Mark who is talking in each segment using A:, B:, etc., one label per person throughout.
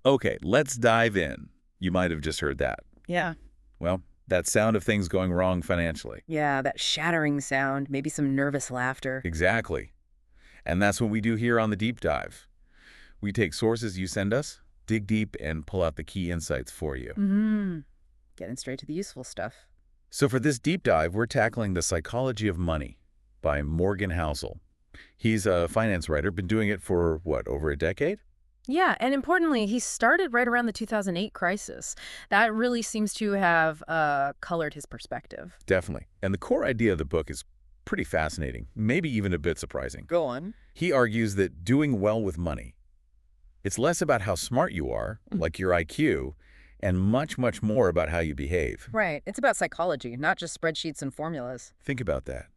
A: Okay, let's dive in. You might have just heard that.
B: Yeah.
A: Well, that sound of things going wrong financially.
B: Yeah, that shattering sound, maybe some nervous laughter.
A: Exactly. And that's what we do here on the Deep Dive. We take sources you send us, dig deep, and pull out the key insights for you.
B: Getting straight to the useful stuff.
A: So for this deep dive, we're tackling The Psychology of Money by Morgan Housel. He's a finance writer, been doing it for, what, over a decade?
B: Yeah, and importantly, he started right around the 2008 crisis. That really seems to have colored his perspective.
A: Definitely. And the core idea of the book is pretty fascinating, maybe even a bit surprising.
B: Go on.
A: He argues that doing well with money, it's less about how smart you are, like your IQ, and much, much more about how you behave.
B: Right. It's about psychology, not just spreadsheets and formulas.
A: Think about that.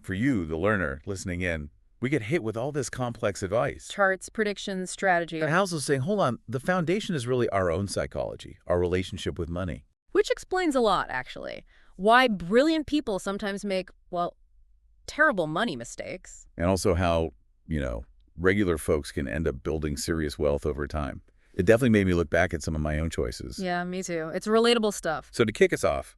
A: For you, the learner, listening in, we get hit with all this complex advice.
B: Charts, predictions, strategy.
A: But Housel's saying, hold on, the foundation is really our own psychology, our relationship with money.
B: Which explains a lot, actually. Why brilliant people sometimes make, well, terrible money mistakes.
A: And also how, regular folks can end up building serious wealth over time. It definitely made me look back at some of my own choices.
B: Yeah, me too. It's relatable stuff.
A: So to kick us off,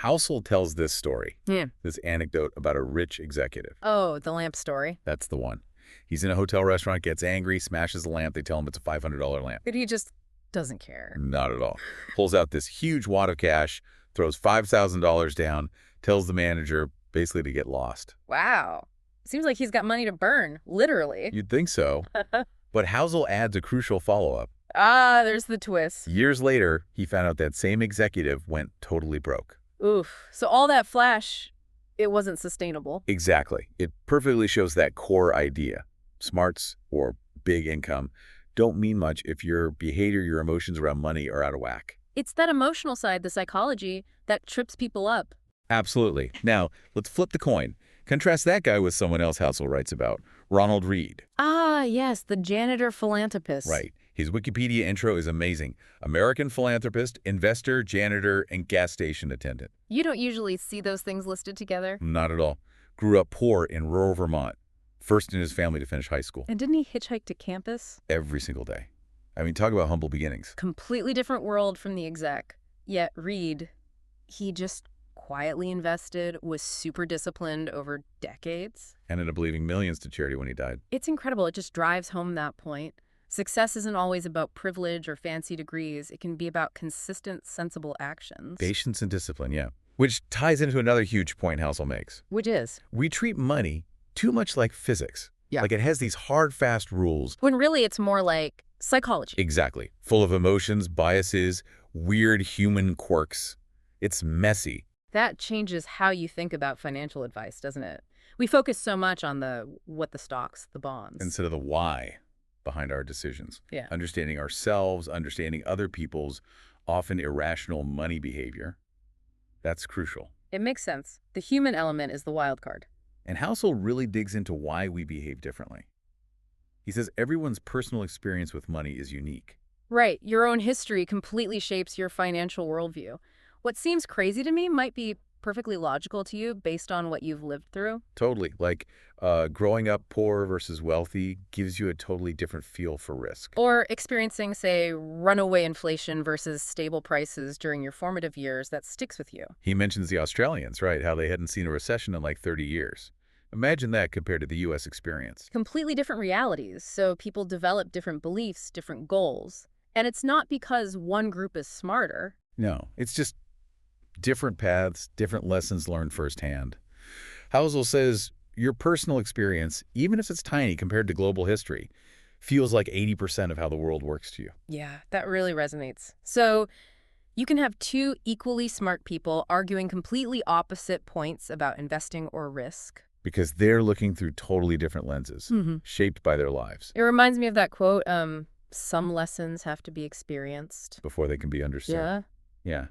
A: Housel tells this story,
B: Yeah.
A: this anecdote about a rich executive.
B: Oh, the lamp story.
A: That's the one. He's in a hotel restaurant, gets angry, smashes the lamp. They tell him it's a $500 lamp.
B: But he just doesn't care.
A: Not at all. Pulls out this huge wad of cash, throws $5,000 down, tells the manager basically to get lost.
B: Wow. Seems like he's got money to burn, literally.
A: You'd think so. But Housel adds a crucial follow-up.
B: Ah, there's the twist.
A: Years later, he found out that same executive went totally broke.
B: Oof. So all that flash, it wasn't sustainable.
A: Exactly. It perfectly shows that core idea. Smarts or big income don't mean much if your behavior, your emotions around money are out of whack.
B: It's that emotional side, the psychology, that trips people up.
A: Absolutely. Now, let's flip the coin. Contrast that guy with someone else Housel writes about, Ronald Read.
B: Ah, yes, the janitor philanthropist.
A: Right. His Wikipedia intro is amazing. American philanthropist, investor, janitor, and gas station attendant.
B: You don't usually see those things listed together.
A: Not at all. Grew up poor in rural Vermont. First in his family to finish high school.
B: And didn't he hitchhike to campus?
A: Every single day. I mean, talk about humble beginnings.
B: Completely different world from the exec. Yet Reed, he just quietly invested, was super disciplined over decades.
A: Ended up leaving millions to charity when he died.
B: It's incredible. It just drives home that point. Success isn't always about privilege or fancy degrees. It can be about consistent, sensible actions.
A: Patience and discipline, yeah. Which ties into another huge point Housel makes.
B: Which is?
A: We treat money too much like physics.
B: Yeah.
A: Like it has these hard, fast rules.
B: When really it's more like psychology.
A: Exactly. Full of emotions, biases, weird human quirks. It's messy.
B: That changes how you think about financial advice, doesn't it? We focus so much on what the stocks, the bonds.
A: Instead of the why behind our decisions.
B: Yeah.
A: Understanding ourselves, understanding other people's often irrational money behavior. That's crucial.
B: It makes sense. The human element is the wild card.
A: And Housel really digs into why we behave differently. He says everyone's personal experience with money is unique.
B: Right. Your own history completely shapes your financial worldview. What seems crazy to me might be perfectly logical to you based on what you've lived through.
A: Totally. Like growing up poor versus wealthy gives you a totally different feel for risk.
B: Or experiencing, say, runaway inflation versus stable prices during your formative years that sticks with you.
A: He mentions the Australians, right? How they hadn't seen a recession in like 30 years. Imagine that compared to the U.S. experience.
B: Completely different realities, so people develop different beliefs, different goals. And it's not because one group is smarter.
A: No, it's just different paths, different lessons learned firsthand. Housel says your personal experience, even if it's tiny compared to global history, feels like 80% of how the world works to you.
B: Yeah, that really resonates. So you can have two equally smart people arguing completely opposite points about investing or risk.
A: Because they're looking through totally different lenses, shaped by their lives.
B: It reminds me of that quote, some lessons have to be experienced
A: Before they can be understood.
B: Yeah.
A: Yeah.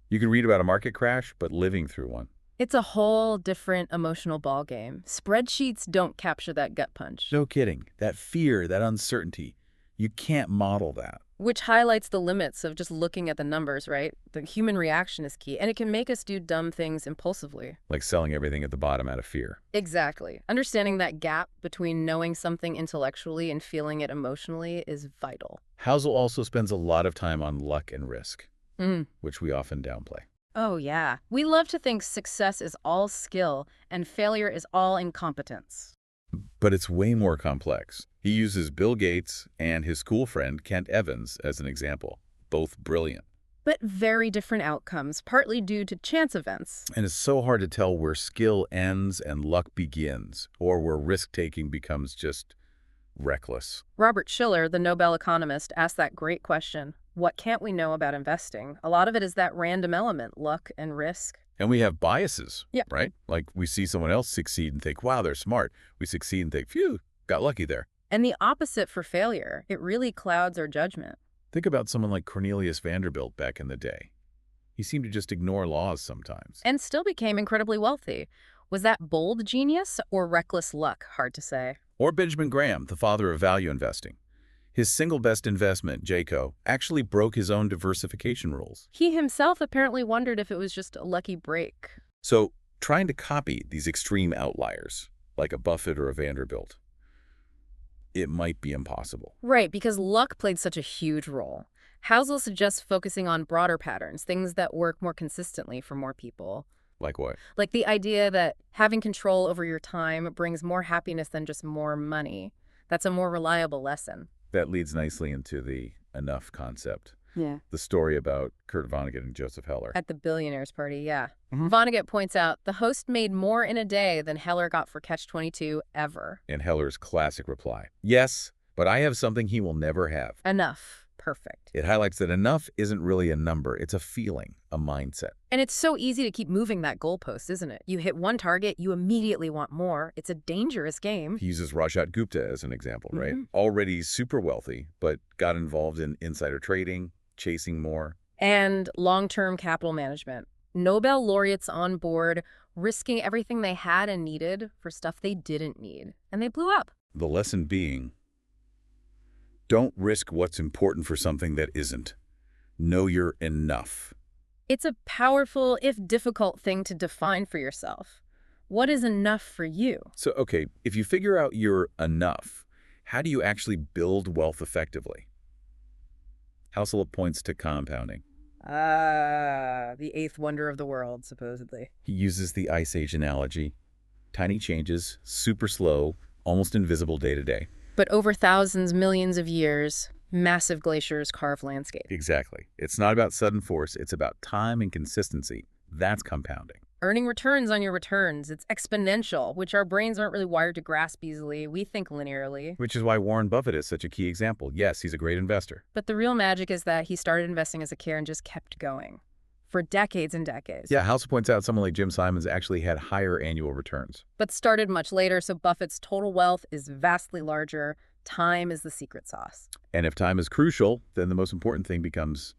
A: You can read about a market crash, but living through one.
B: It's a whole different emotional ballgame. Spreadsheets don't capture that gut punch.
A: No kidding. That fear, that uncertainty, You can't model that.
B: Which highlights the limits of just looking at the numbers, right? The human reaction is key, and it can make us do dumb things impulsively.
A: Like selling everything at the bottom out of fear.
B: Exactly. Understanding that gap between knowing something intellectually and feeling it emotionally is vital.
A: Housel also spends a lot of time on luck and risk,
B: Mm.
A: which we often downplay.
B: Oh, yeah. We love to think success is all skill and failure is all incompetence.
A: But it's way more complex. He uses Bill Gates and his school friend Kent Evans as an example, both brilliant.
B: But very different outcomes, partly due to chance events.
A: And it's so hard to tell where skill ends and luck begins, or where risk-taking becomes just reckless.
B: Robert Shiller, the Nobel economist, asked that great question. What can't we know about investing? A lot of it is that random element, luck and risk.
A: And we have biases,
B: Yeah.
A: right? Like we see someone else succeed and think, wow, they're smart. We succeed and think, phew, got lucky there.
B: And the opposite for failure. It really clouds our judgment.
A: Think about someone like Cornelius Vanderbilt back in the day. He seemed to just ignore laws sometimes.
B: And still became incredibly wealthy. Was that bold genius or reckless luck? Hard to say.
A: Or Benjamin Graham, the father of value investing. His single best investment, Jayco, actually broke his own diversification rules.
B: He himself apparently wondered if it was just a lucky break.
A: So trying to copy these extreme outliers, like a Buffett or a Vanderbilt, it might be impossible.
B: Right, because luck played such a huge role. Housel suggests focusing on broader patterns, things that work more consistently for more people.
A: Like what?
B: Like the idea that having control over your time brings more happiness than just more money. That's a more reliable lesson.
A: That leads nicely into the enough concept.
B: Yeah.
A: The story about Kurt Vonnegut and Joseph Heller.
B: At the billionaires party, yeah.
A: Mhm.
B: Vonnegut points out the host made more in a day than Heller got for Catch-22 ever.
A: And Heller's classic reply, yes, but I have something he will never have.
B: Enough. Perfect.
A: It highlights that enough isn't really a number. It's a feeling, a mindset.
B: And it's so easy to keep moving that goalpost, isn't it? You hit one target, you immediately want more. It's a dangerous game.
A: He uses Rajat Gupta as an example, right?
B: Mhm.
A: Already super wealthy, but got involved in insider trading, chasing more.
B: And long-term capital management. Nobel laureates on board, risking everything they had and needed for stuff they didn't need. And they blew up.
A: The lesson being, don't risk what's important for something that isn't. Know you're enough.
B: It's a powerful, if difficult, thing to define for yourself. What is enough for you?
A: So, okay, if you figure out you're enough, how do you actually build wealth effectively? Housel points to compounding.
B: The eighth wonder of the world, supposedly.
A: He uses the Ice Age analogy. Tiny changes, super slow, almost invisible day to day.
B: But over thousands, millions of years, massive glaciers carve landscape.
A: Exactly. It's not about sudden force. It's about time and consistency. That's compounding.
B: Earning returns on your returns. It's exponential, which our brains aren't really wired to grasp easily. We think linearly.
A: Which is why Warren Buffett is such a key example. Yes, he's a great investor.
B: But the real magic is that he started investing as a kid and just kept going. For decades and decades.
A: Yeah, Housel points out someone like Jim Simons actually had higher annual returns.
B: But started much later, so Buffett's total wealth is vastly larger. Time is the secret sauce.
A: And if time is crucial, then the most important thing becomes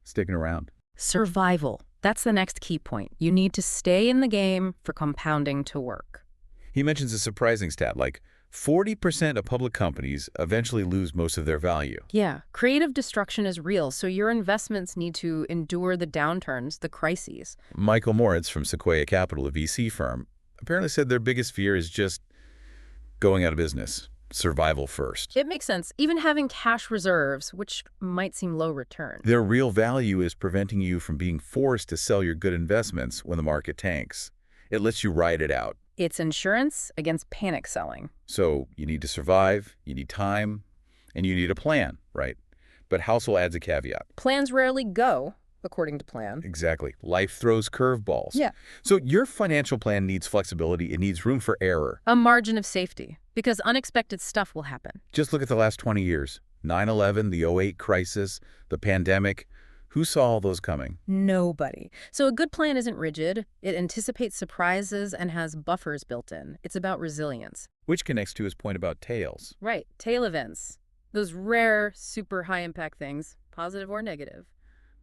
A: sticking around.
B: Survival. That's the next key point. You need to stay in the game for compounding to work.
A: He mentions a surprising stat, like 40% of public companies eventually lose most of their value.
B: Yeah, creative destruction is real, so your investments need to endure the downturns, the crises.
A: Michael Moritz from Sequoia Capital, a VC firm, apparently said their biggest fear is just going out of business. Survival first.
B: It makes sense. Even having cash reserves, which might seem low return.
A: Their real value is preventing you from being forced to sell your good investments when the market tanks. It lets you ride it out.
B: It's insurance against panic selling.
A: So you need to survive, you need time, and you need a plan, right? But Housel adds a caveat.
B: Plans rarely go according to plan.
A: Exactly. Life throws curveballs.
B: Yeah.
A: So your financial plan needs flexibility. It needs room for error.
B: A margin of safety, because unexpected stuff will happen.
A: Just look at the last 20 years. 9/11, the '08 crisis, the pandemic. Who saw all those coming?
B: Nobody. So a good plan isn't rigid. It anticipates surprises and has buffers built in. It's about resilience.
A: Which connects to his point about tails.
B: Right. Tail events. Those rare, super high-impact things, positive or negative.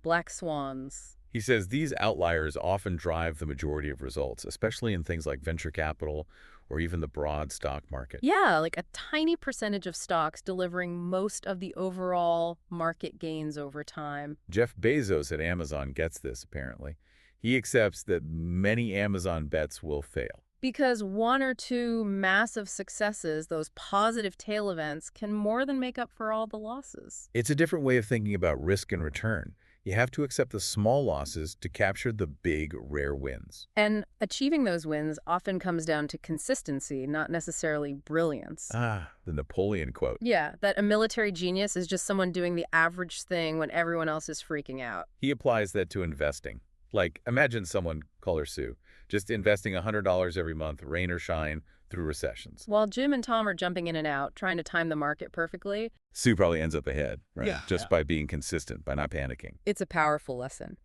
B: Black swans.
A: He says these outliers often drive the majority of results, especially in things like venture capital or even the broad stock market.
B: Yeah, like a tiny percentage of stocks delivering most of the overall market gains over time.
A: Jeff Bezos at Amazon gets this, apparently. He accepts that many Amazon bets will fail.
B: Because one or two massive successes, those positive tail events, can more than make up for all the losses.
A: It's a different way of thinking about risk and return. You have to accept the small losses to capture the big, rare wins.
B: And achieving those wins often comes down to consistency, not necessarily brilliance.
A: Ah, the Napoleon quote.
B: Yeah, that a military genius is just someone doing the average thing when everyone else is freaking out.
A: He applies that to investing. Like, imagine someone, call her Sue, just investing $100 every month, rain or shine, through recessions.
B: While Jim and Tom are jumping in and out, trying to time the market perfectly,
A: Sue probably ends up ahead, right?
C: Yeah,
A: Just
C: yeah.
A: by being consistent, by not panicking.
B: it's a powerful lesson.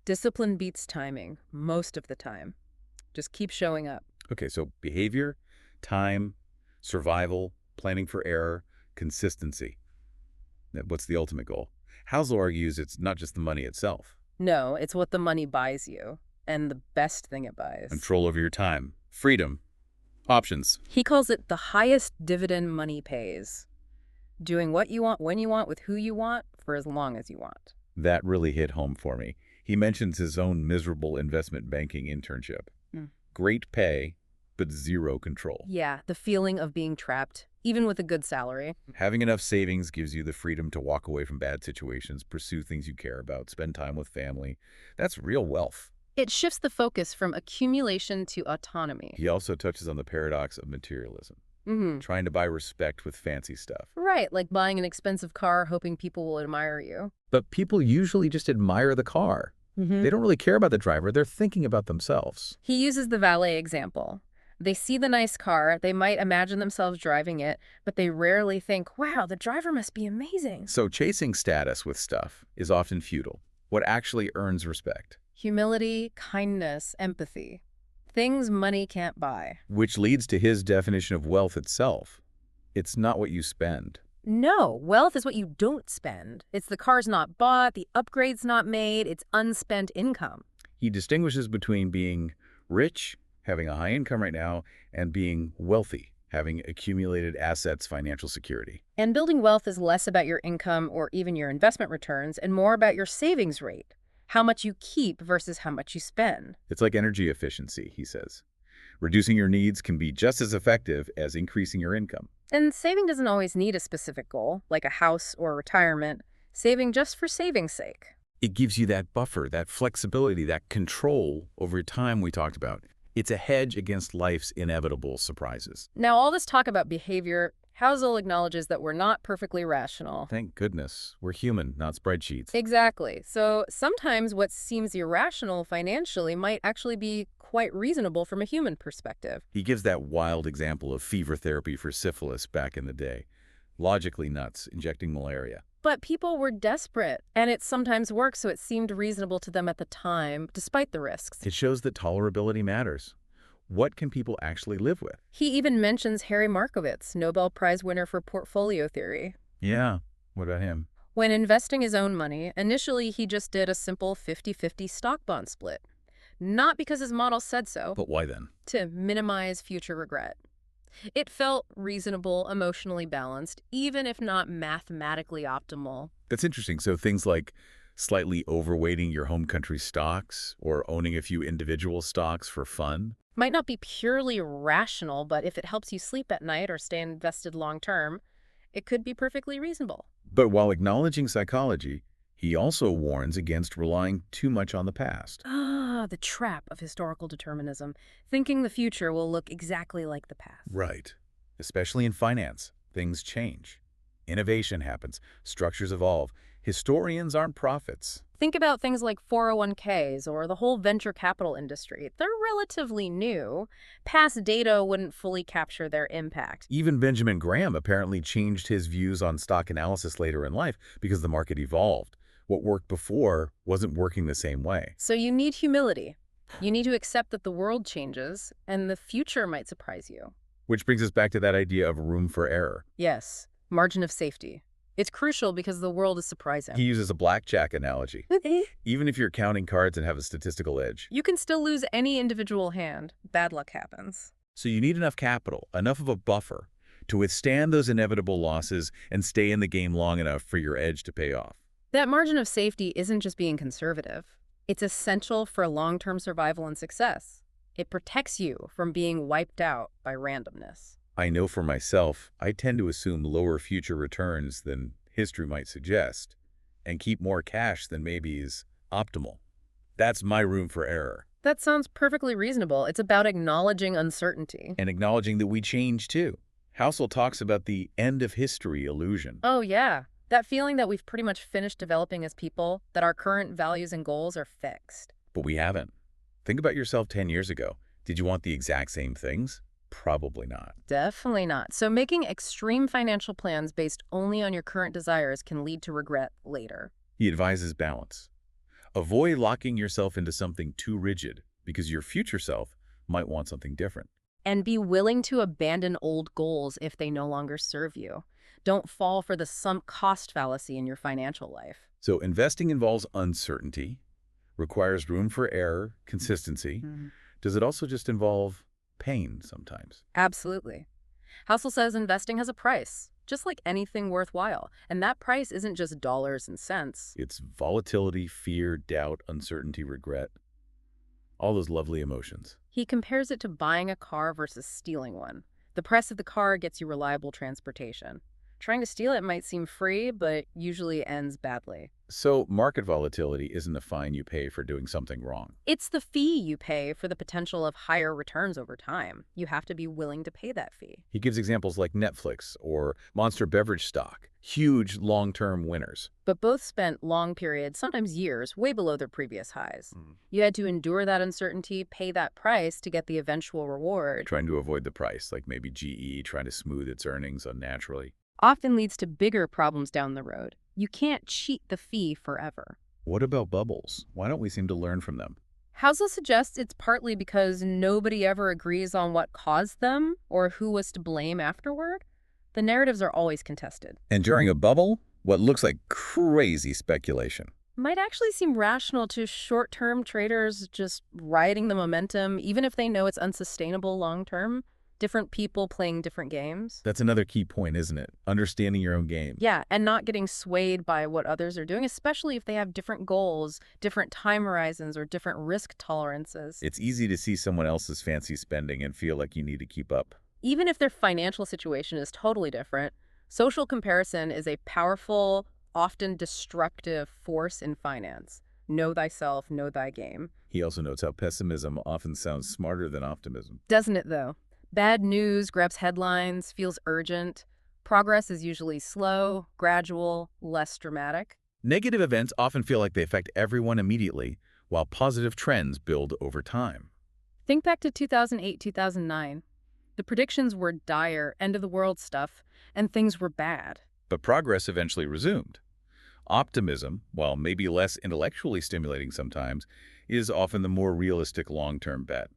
B: Discipline beats timing, most of the time. Just keep showing up.
A: Okay, so behavior, time, survival, planning for error, consistency. What's the ultimate goal? Housel argues it's not just the money itself.
B: No, it's what the money buys you, and the best thing it buys.
A: Control over your time, freedom, options.
B: He calls it the highest dividend money pays. Doing what you want, when you want, with who you want, for as long as you want.
A: That really hit home for me. He mentions his own miserable investment banking internship.
B: Mm.
A: Great pay, but zero control.
B: Yeah, the feeling of being trapped, even with a good salary.
A: Having enough savings gives you the freedom to walk away from bad situations, pursue things you care about, spend time with family. That's real wealth.
B: It shifts the focus from accumulation to autonomy.
A: He also touches on the paradox of materialism, trying to buy respect with fancy stuff.
B: Right, like buying an expensive car hoping people will admire you.
A: But people usually just admire the car. They don't really care about the driver. They're thinking about themselves.
B: He uses the valet example. They see the nice car, they might imagine themselves driving it, but they rarely think, wow, the driver must be amazing.
A: So chasing status with stuff is often futile. What actually earns respect?
B: Humility, kindness, empathy. Things money can't buy.
A: Which leads to his definition of wealth itself. It's not what you spend.
B: No, wealth is what you don't spend. It's the cars not bought, the upgrades not made, it's unspent income.
A: He distinguishes between being rich, having a high income right now, and being wealthy, having accumulated assets, financial security.
B: And building wealth is less about your income or even your investment returns and more about your savings rate, how much you keep versus how much you spend.
A: It's like energy efficiency, he says. Reducing your needs can be just as effective as increasing your income.
B: And saving doesn't always need a specific goal, like a house or retirement. Saving just for saving's sake.
A: It gives you that buffer, that flexibility, that control over time we talked about. It's a hedge against life's inevitable surprises.
B: Now, all this talk about behavior, Housel acknowledges that we're not perfectly rational.
A: Thank goodness. We're human, not spreadsheets.
B: Exactly. So sometimes what seems irrational financially might actually be quite reasonable from a human perspective.
A: He gives that wild example of fever therapy for syphilis back in the day. Logically nuts, injecting malaria.
B: But people were desperate, and it sometimes worked, so it seemed reasonable to them at the time, despite the risks.
A: It shows that tolerability matters. What can people actually live with?
B: He even mentions Harry Markowitz, Nobel Prize winner for portfolio theory.
A: Yeah, what about him?
B: When investing his own money, initially he just did a simple 50-50 stock bond split. Not because his model said so,
A: But why then?
B: to minimize future regret. It felt reasonable, emotionally balanced, even if not mathematically optimal.
A: That's interesting. So things like slightly overweighting your home country stocks or owning a few individual stocks for fun.
B: Might not be purely rational, but if it helps you sleep at night or stay invested long term, it could be perfectly reasonable.
A: But while acknowledging psychology, he also warns against relying too much on the past.
B: Ah, the trap of historical determinism, thinking the future will look exactly like the past.
A: Right. Especially in finance, things change. Innovation happens. Structures evolve. Historians aren't prophets.
B: Think about things like 401ks or the whole venture capital industry. They're relatively new. Past data wouldn't fully capture their impact.
A: Even Benjamin Graham apparently changed his views on stock analysis later in life because the market evolved. What worked before wasn't working the same way.
B: So you need humility. You need to accept that the world changes and the future might surprise you.
A: Which brings us back to that idea of room for error.
B: Yes, margin of safety. It's crucial because the world is surprising.
A: He uses a blackjack analogy. Even if you're counting cards and have a statistical edge,
B: You can still lose any individual hand. Bad luck happens.
A: So you need enough capital, enough of a buffer, to withstand those inevitable losses and stay in the game long enough for your edge to pay off.
B: That margin of safety isn't just being conservative. It's essential for long-term survival and success. It protects you from being wiped out by randomness.
A: I know for myself, I tend to assume lower future returns than history might suggest, and keep more cash than maybe is optimal. That's my room for error.
B: That sounds perfectly reasonable. It's about acknowledging uncertainty.
A: And acknowledging that we change too. Housel talks about the end of history illusion.
B: Oh, yeah. That feeling that we've pretty much finished developing as people, that our current values and goals are fixed.
A: But we haven't. Think about yourself 10 years ago. Did you want the exact same things? Probably not.
B: Definitely not. So making extreme financial plans based only on your current desires can lead to regret later.
A: He advises balance. Avoid locking yourself into something too rigid because your future self might want something different.
B: And be willing to abandon old goals if they no longer serve you. Don't fall for the sunk cost fallacy in your financial life.
A: So investing involves uncertainty, requires room for error, consistency. Does it also just involve pain sometimes?
B: Absolutely. Housel says investing has a price, just like anything worthwhile. And that price isn't just dollars and cents.
A: It's volatility, fear, doubt, uncertainty, regret. All those lovely emotions.
B: He compares it to buying a car versus stealing one. The price of the car gets you reliable transportation. Trying to steal it might seem free, but usually ends badly.
A: So market volatility isn't a fine you pay for doing something wrong.
B: It's the fee you pay for the potential of higher returns over time. You have to be willing to pay that fee.
A: He gives examples like Netflix or Monster beverage stock, huge long-term winners.
B: But both spent long periods, sometimes years, way below their previous highs. You had to endure that uncertainty, pay that price to get the eventual reward.
A: Trying to avoid the price, like maybe GE trying to smooth its earnings unnaturally.
B: Often leads to bigger problems down the road. You can't cheat the fee forever.
A: What about bubbles? Why don't we seem to learn from them?
B: Housel suggests it's partly because nobody ever agrees on what caused them or who was to blame afterward. The narratives are always contested.
A: And during a bubble, what looks like crazy speculation.
B: Might actually seem rational to short-term traders just riding the momentum, even if they know it's unsustainable long-term. Different people playing different games.
A: That's another key point, isn't it? Understanding your own game.
B: Yeah, and not getting swayed by what others are doing, especially if they have different goals, different time horizons, or different risk tolerances.
A: It's easy to see someone else's fancy spending and feel like you need to keep up.
B: Even if their financial situation is totally different, social comparison is a powerful, often destructive force in finance. Know thyself, know thy game.
A: He also notes how pessimism often sounds smarter than optimism.
B: Doesn't it, though? Bad news grabs headlines, feels urgent. Progress is usually slow, gradual, less dramatic.
A: Negative events often feel like they affect everyone immediately, while positive trends build over time.
B: Think back to 2008, 2009. The predictions were dire, end-of-the-world stuff, and things were bad.
A: But progress eventually resumed. Optimism, while maybe less intellectually stimulating sometimes, is often the more realistic long-term bet.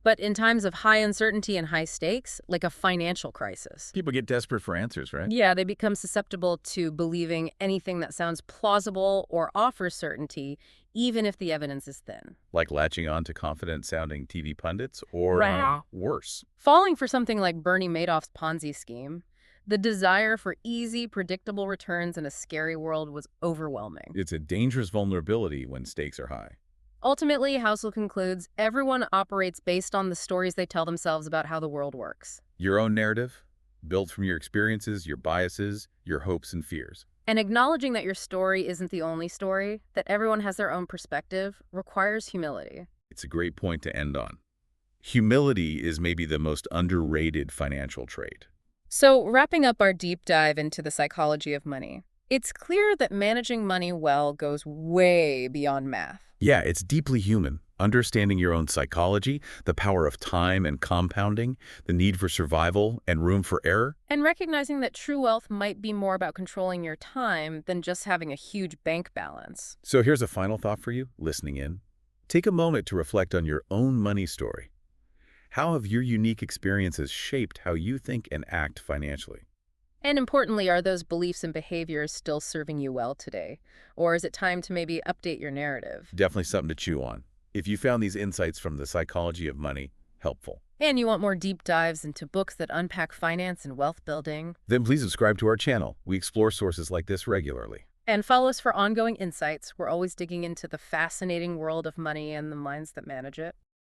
B: But in times of high uncertainty and high stakes, like a financial crisis,
A: People get desperate for answers, right?
B: yeah, they become susceptible to believing anything that sounds plausible or offers certainty, even if the evidence is thin.
A: Like latching on to confident-sounding TV pundits, or
B: Right.
A: worse.
B: Falling for something like Bernie Madoff's Ponzi scheme, the desire for easy, predictable returns in a scary world was overwhelming.
A: It's a dangerous vulnerability when stakes are high.
B: Ultimately, Housel concludes, everyone operates based on the stories they tell themselves about how the world works.
A: Your own narrative, built from your experiences, your biases, your hopes and fears.
B: And acknowledging that your story isn't the only story, that everyone has their own perspective, requires humility.
A: It's a great point to end on. Humility is maybe the most underrated financial trait.
B: So, wrapping up our deep dive into the psychology of money, it's clear that managing money well goes way beyond math.
A: Yeah, it's deeply human. Understanding your own psychology, the power of time and compounding, the need for survival and room for error.
B: And recognizing that true wealth might be more about controlling your time than just having a huge bank balance.
A: So here's a final thought for you, listening in. Take a moment to reflect on your own money story. How have your unique experiences shaped how you think and act financially?
B: And importantly, are those beliefs and behaviors still serving you well today? Or is it time to maybe update your narrative?
A: Definitely something to chew on. If you found these insights from the psychology of money helpful.
B: And you want more deep dives into books that unpack finance and wealth building?
A: Then please subscribe to our channel. We explore sources like this regularly.
B: And follow us for ongoing insights. We're always digging into the fascinating world of money and the minds that manage it.